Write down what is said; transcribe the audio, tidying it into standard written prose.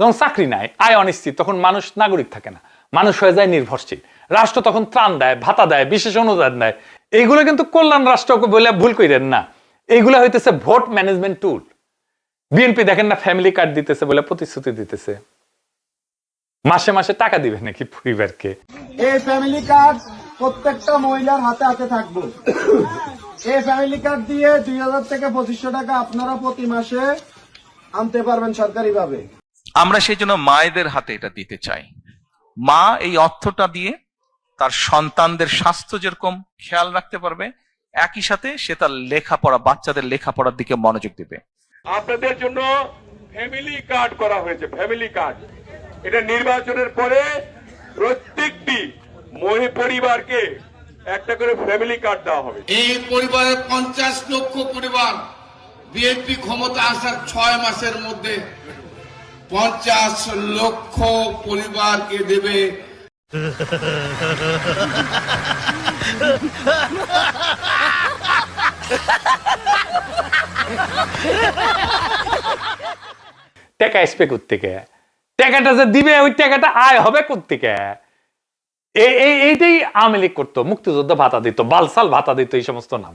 যখন চাকরি নাই, আয় অনিশ্চিত, তখন মানুষ নাগরিক থাকে না, মানুষ হয়ে যায় নির্ভরশীল। রাষ্ট্র তখন ত্রাণ দেয়, ভাতা দেয়, বিশেষ অনুদান দেয়। এইগুলো কিন্তু কল্যাণ রাষ্ট্রকে বলে ভুল করেন না, এইগুলো হইতেছে ভোট ম্যানেজমেন্ট টুল। বিএনপি দেখেন না ফ্যামিলি কার্ড দিতেছে বলে প্রতিশ্রুতি দিতেছে, মাসে মাসে টাকা দিবে নাকি পরিবারকে? এই ফ্যামিলি কার্ড প্রত্যেকটা মহিলার হাতে হাতে থাকবে। এই ফ্যামিলি কার্ড দিয়ে 2000 থেকে 2500 টাকা আপনারা প্রতি মাসে আনতে পারবেন সরকারি ভাবে। আমরা সেই জন্য মায়েদের হাতে এটা দিতে চাই। মা এই অর্থটা দিয়ে তার সন্তানদের স্বাস্থ্য যেরকম খেয়াল রাখতে পারবে, একই সাথে সে তার লেখাপড়া, বাচ্চাদের লেখাপড়ার দিকে মনোযোগ দিবে। আপনাদের জন্য ফ্যামিলি কার্ড করা হয়েছে, ফ্যামিলি কার্ড। এটা নির্বাচনের পরে প্রত্যেকটি পরিবারকে একটা করে ফ্যামিলি কার্ড দেওয়া হবে। এই পরিবারের 50 লক্ষ পরিবার বিএনপি ক্ষমতা আসার 6 মাসের মধ্যে 50 লক্ষ পরিবারকে দেবে। টাকা আসবে কোত্থেকে? টাকাটা যে দিবে ওই টাকাটা আয় হবে কোত্থেকে? এইটাই আওয়ামী লীগ করতো, মুক্তিযোদ্ধা ভাতা দিত, বালসাল ভাতা দিত, এই সমস্ত নামে।